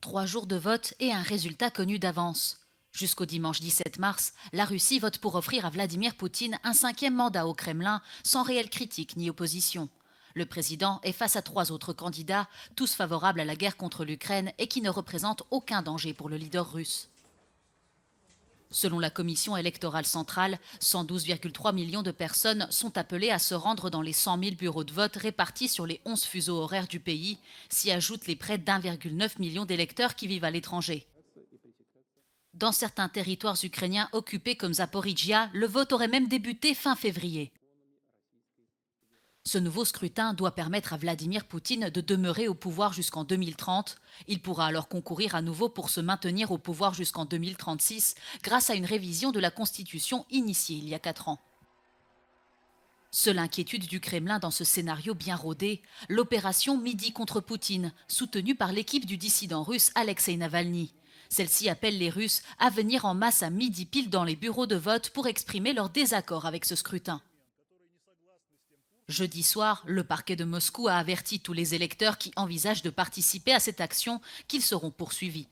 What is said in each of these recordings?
3 jours de vote et un résultat connu d'avance. Jusqu'au dimanche 17 mars, la Russie vote pour offrir à Vladimir Poutine un 5e mandat au Kremlin, sans réelle critique ni opposition. Le président est face à 3 autres candidats, tous favorables à la guerre contre l'Ukraine et qui ne représentent aucun danger pour le leader russe. Selon la Commission électorale centrale, 112,3 millions de personnes sont appelées à se rendre dans les 100 000 bureaux de vote répartis sur les 11 fuseaux horaires du pays, s'y ajoutent les près d'1,9 million d'électeurs qui vivent à l'étranger. Dans certains territoires ukrainiens occupés comme Zaporijia, le vote aurait même débuté fin février. Ce nouveau scrutin doit permettre à Vladimir Poutine de demeurer au pouvoir jusqu'en 2030. Il pourra alors concourir à nouveau pour se maintenir au pouvoir jusqu'en 2036 grâce à une révision de la Constitution initiée il y a 4 ans. Seule inquiétude du Kremlin dans ce scénario bien rodé, l'opération Midi contre Poutine, soutenue par l'équipe du dissident russe Alexei Navalny. Celle-ci appelle les Russes à venir en masse à midi pile dans les bureaux de vote pour exprimer leur désaccord avec ce scrutin. Jeudi soir, le parquet de Moscou a averti tous les électeurs qui envisagent de participer à cette action qu'ils seront poursuivis.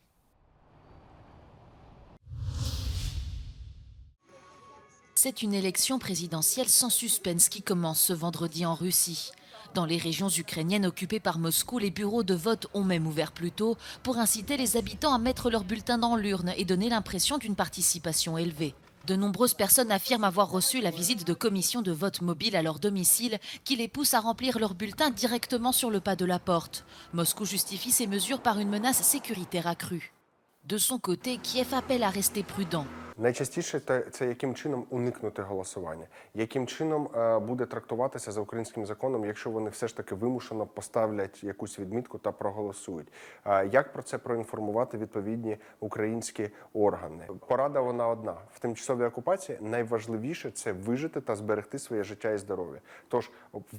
C'est une élection présidentielle sans suspense qui commence ce vendredi en Russie. Dans les régions ukrainiennes occupées par Moscou, les bureaux de vote ont même ouvert plus tôt pour inciter les habitants à mettre leurs bulletins dans l'urne et donner l'impression d'une participation élevée. De nombreuses personnes affirment avoir reçu la visite de commissions de vote mobiles à leur domicile qui les poussent à remplir leurs bulletins directement sur le pas de la porte. Moscou justifie ces mesures par une menace sécuritaire accrue. De son côté, Kiev appelle à rester prudent. Найчастіше це яким чином уникнути голосування, яким чином буде трактуватися за українським законом, якщо вони все ж таки вимушено поставлять якусь відмітку та проголосують. Як про це проінформувати відповідні українські органи? Порада вона одна. В тимчасовій окупації найважливіше – це вижити та зберегти своє життя і здоров'я. Тож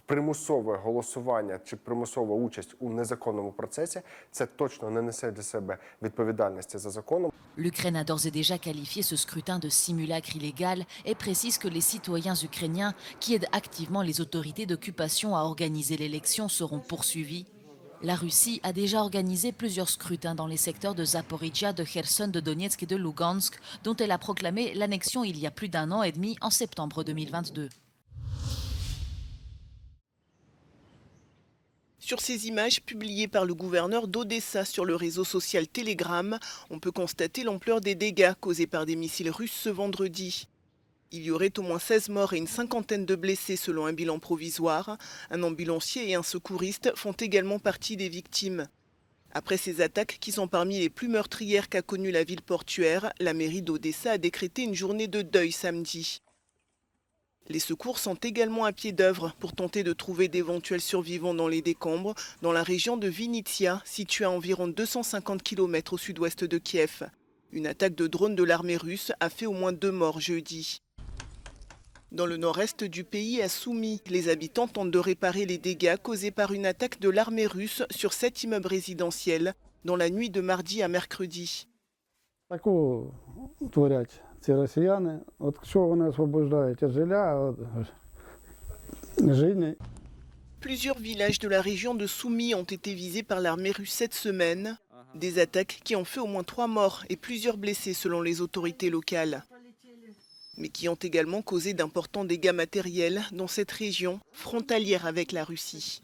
примусове голосування чи примусова участь у незаконному процесі – це точно не несе для себе відповідальності за законом. L'Ukraine a d'ores et déjà qualifié ce scrutin de simulacre illégal et précise que les citoyens ukrainiens qui aident activement les autorités d'occupation à organiser l'élection seront poursuivis. La Russie a déjà organisé plusieurs scrutins dans les secteurs de Zaporijia, de Kherson, de Donetsk et de Lugansk, dont elle a proclamé l'annexion il y a plus d'1 an et demi en septembre 2022. Sur ces images publiées par le gouverneur d'Odessa sur le réseau social Telegram, on peut constater l'ampleur des dégâts causés par des missiles russes ce vendredi. Il y aurait au moins 16 morts et une cinquantaine de blessés selon un bilan provisoire. Un ambulancier et un secouriste font également partie des victimes. Après ces attaques qui sont parmi les plus meurtrières qu'a connues la ville portuaire, la mairie d'Odessa a décrété une journée de deuil samedi. Les secours sont également à pied d'œuvre pour tenter de trouver d'éventuels survivants dans les décombres, dans la région de Vinnytsia, située à environ 250 km au sud-ouest de Kiev. Une attaque de drone de l'armée russe a fait au moins 2 morts jeudi. Dans le nord-est du pays, à Soumy, les habitants tentent de réparer les dégâts causés par une attaque de l'armée russe sur 7 immeubles résidentiels dans la nuit de mardi à mercredi. Ці росіяни, от що вони освобождають від життя, життя. Plusieurs villages de la région de Soumy ont été visés par l'armée russe cette semaine. Des attaques qui ont fait au moins 3 morts et plusieurs blessés selon les autorités locales. Mais qui ont également causé d'importants dégâts matériels dans cette région frontalière avec la Russie.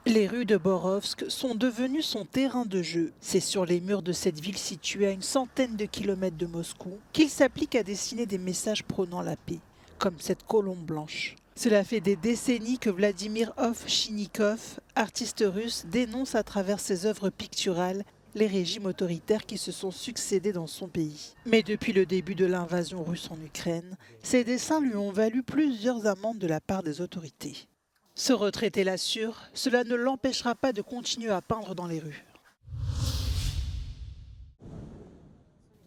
Les rues de Borovsk sont devenues son terrain de jeu. C'est sur les murs de cette ville située à une centaine de kilomètres de Moscou qu'il s'applique à dessiner des messages prônant la paix, comme cette colombe blanche. Cela fait des décennies que Vladimir Ovchinnikov, artiste russe, dénonce à travers ses œuvres picturales les régimes autoritaires qui se sont succédés dans son pays. Mais depuis le début de l'invasion russe en Ukraine, ses dessins lui ont valu plusieurs amendes de la part des autorités. Ce retraité l'assure, cela ne l'empêchera pas de continuer à peindre dans les rues.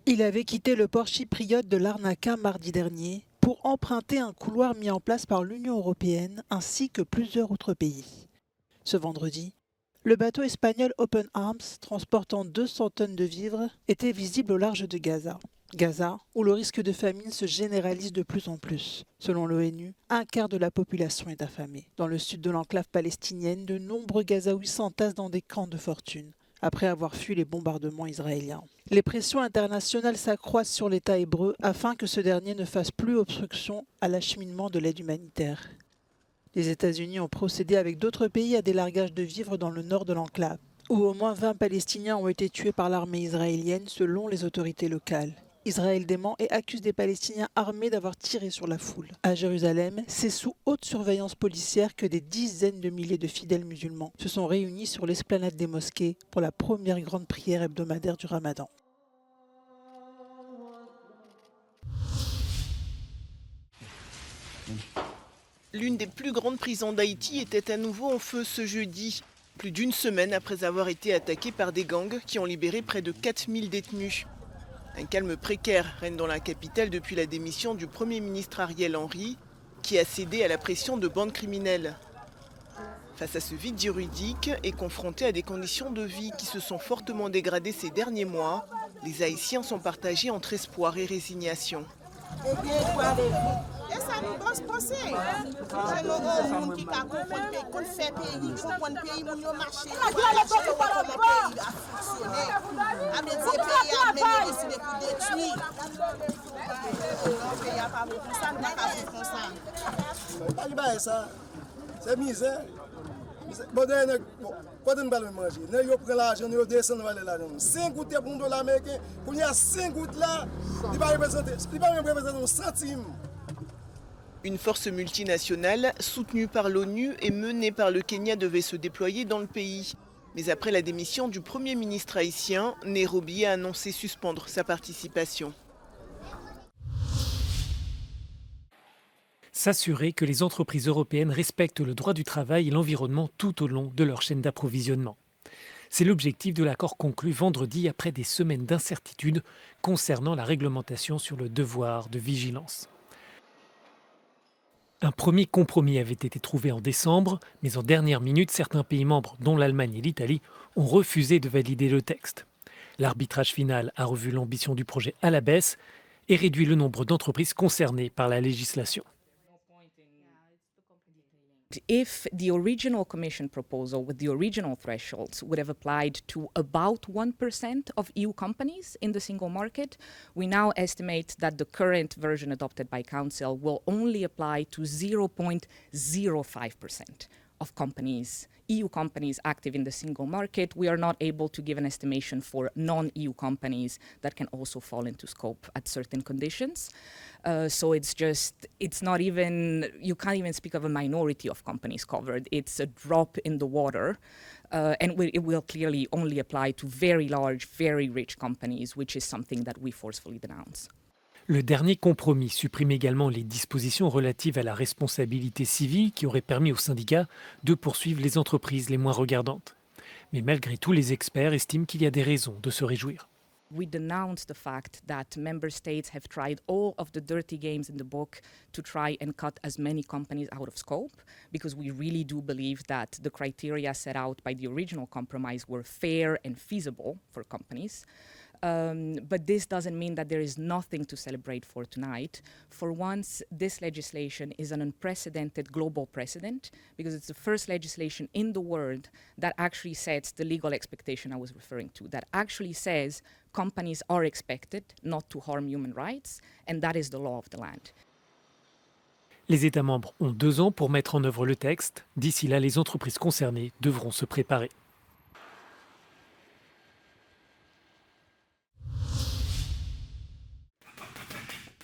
Il avait quitté le port chypriote de Larnaca mardi dernier pour emprunter un couloir mis en place par l'Union européenne ainsi que plusieurs autres pays. Ce vendredi, le bateau espagnol Open Arms, transportant 200 tonnes de vivres, était visible au large de Gaza. Gaza, où le risque de famine se généralise de plus en plus. Selon l'ONU, un quart de la population est affamée. Dans le sud de l'enclave palestinienne, de nombreux Gazaouis s'entassent dans des camps de fortune, après avoir fui les bombardements israéliens. Les pressions internationales s'accroissent sur l'État hébreu afin que ce dernier ne fasse plus obstruction à l'acheminement de l'aide humanitaire. Les États-Unis ont procédé avec d'autres pays à des largages de vivres dans le nord de l'enclave, où au moins 20 Palestiniens ont été tués par l'armée israélienne selon les autorités locales. Israël dément et accuse des Palestiniens armés d'avoir tiré sur la foule. À Jérusalem, c'est sous haute surveillance policière que des dizaines de milliers de fidèles musulmans se sont réunis sur l'esplanade des mosquées pour la première grande prière hebdomadaire du Ramadan. L'une des plus grandes prisons d'Haïti était à nouveau en feu ce jeudi, plus d'une semaine après avoir été attaquée par des gangs qui ont libéré près de 4000 détenus. Un calme précaire règne dans la capitale depuis la démission du Premier ministre Ariel Henry, qui a cédé à la pression de bandes criminelles. Face à ce vide juridique et confronté à des conditions de vie qui se sont fortement dégradées ces derniers mois, les Haïtiens sont partagés entre espoir et résignation. E sa nou dos pense. Je nou moun ki ka kon fè peyi, kon peyi moun yo mache. Koman peyi a fonksyonne. A me di peyi a mene deside pou detui. Peyi a pa moun kon sa, nou ka moun kon sa. Ali ba sa, c'est misère. Bon, quand on parle de manger, on prend l'argent, on descend dans l'argent. 5 gouttes pour $1 américain, quand il y a 5 gouttes là, il va représenter un centime. Une force multinationale, soutenue par l'ONU et menée par le Kenya, devait se déployer dans le pays. Mais après la démission du Premier ministre haïtien, Nairobi a annoncé suspendre sa participation. S'assurer que les entreprises européennes respectent le droit du travail et l'environnement tout au long de leur chaîne d'approvisionnement. C'est l'objectif de l'accord conclu vendredi après des semaines d'incertitude concernant la réglementation sur le devoir de vigilance. Un premier compromis avait été trouvé en décembre, mais en dernière minute, certains pays membres, dont l'Allemagne et l'Italie, ont refusé de valider le texte. L'arbitrage final a revu l'ambition du projet à la baisse et réduit le nombre d'entreprises concernées par la législation. If the original Commission proposal with the original thresholds would have applied to about 1% of EU companies in the single market, we now estimate that the current version adopted by Council will only apply to 0.05% of companies, EU companies active in the single market. We are not able to give an estimation for non-EU companies that can also fall into scope at certain conditions. So it's not even, you can't even speak of a minority of companies covered. It's a drop in the water. And it will clearly only apply to very large, very rich companies, which is something that we forcefully denounce. Le dernier compromis supprime également les dispositions relatives à la responsabilité civile qui auraient permis aux syndicats de poursuivre les entreprises les moins regardantes. Mais malgré tout, les experts estiment qu'il y a des raisons de se réjouir. We denounce the fact that member states have tried all of the dirty games in the book to try and cut as many companies out of scope, because we really do believe that the criteria set out by the original compromise were fair and feasible for companies. But this doesn't mean that there is nothing to celebrate for tonight. For once, this legislation is an unprecedented global precedent because it's the first legislation in the world that actually sets the legal expectation I was referring to, that actually says companies are expected not to harm human rights, and that is the law of the land. Les États membres ont 2 ans pour mettre en œuvre le texte. D'ici là, les entreprises concernées devront se préparer.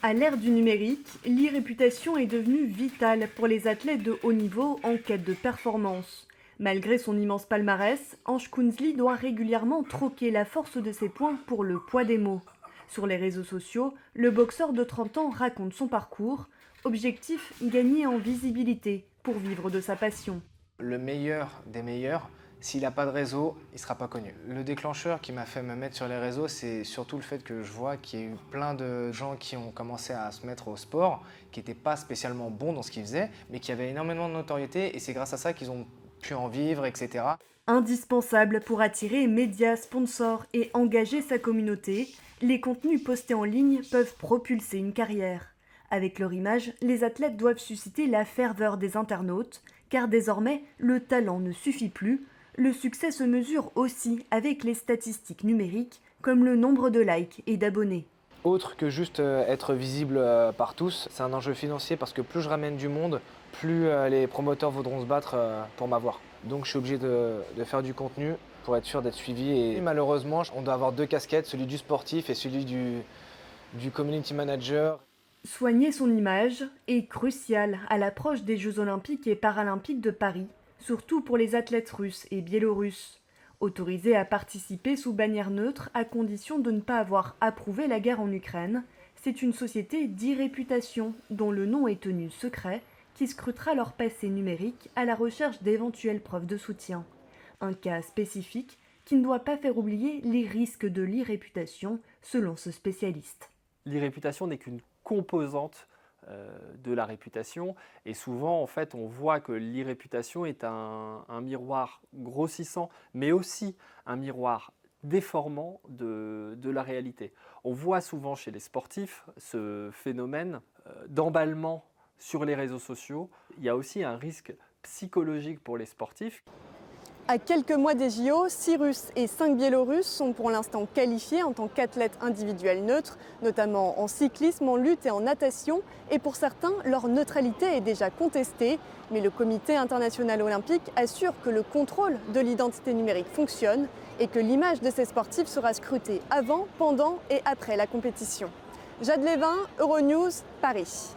À l'ère du numérique, l'e-réputation est devenue vitale pour les athlètes de haut niveau en quête de performance. Malgré son immense palmarès, Ange Kounzli doit régulièrement troquer la force de ses points pour le poids des mots. Sur les réseaux sociaux, le boxeur de 30 ans raconte son parcours. Objectif, gagner en visibilité pour vivre de sa passion. Le meilleur des meilleurs, s'il n'a pas de réseau, il ne sera pas connu. Le déclencheur qui m'a fait me mettre sur les réseaux, c'est surtout le fait que je vois qu'il y a eu plein de gens qui ont commencé à se mettre au sport, qui n'étaient pas spécialement bons dans ce qu'ils faisaient, mais qui avaient énormément de notoriété, et c'est grâce à ça qu'ils ont puis en vivre, etc. Indispensable pour attirer médias, sponsors et engager sa communauté, les contenus postés en ligne peuvent propulser une carrière. Avec leur image, les athlètes doivent susciter la ferveur des internautes, car désormais, le talent ne suffit plus. Le succès se mesure aussi avec les statistiques numériques, comme le nombre de likes et d'abonnés. Autre que juste être visible par tous, c'est un enjeu financier parce que plus je ramène du monde, plus les promoteurs voudront se battre pour m'avoir. Donc je suis obligé de faire du contenu pour être sûr d'être suivi. Et malheureusement, on doit avoir deux casquettes, celui du sportif et celui du community manager. Soigner son image est crucial à l'approche des Jeux olympiques et paralympiques de Paris, surtout pour les athlètes russes et biélorusses. Autorisés à participer sous bannière neutre à condition de ne pas avoir approuvé la guerre en Ukraine, c'est une société d'e-réputation dont le nom est tenu secret qui scrutera leur passé numérique à la recherche d'éventuelles preuves de soutien. Un cas spécifique qui ne doit pas faire oublier les risques de l'e-réputation selon ce spécialiste. L'e-réputation n'est qu'une composante de la réputation et souvent en fait on voit que l'e-réputation est un miroir grossissant mais aussi un miroir déformant de la réalité. On voit souvent chez les sportifs ce phénomène d'emballement sur les réseaux sociaux. Il y a aussi un risque psychologique pour les sportifs. À quelques mois des JO, 6 Russes et 5 Biélorusses sont pour l'instant qualifiés en tant qu'athlètes individuels neutres, notamment en cyclisme, en lutte et en natation. Et pour certains, leur neutralité est déjà contestée. Mais le Comité international olympique assure que le contrôle de l'identité numérique fonctionne et que l'image de ces sportifs sera scrutée avant, pendant et après la compétition. Jade Lévin, Euronews, Paris.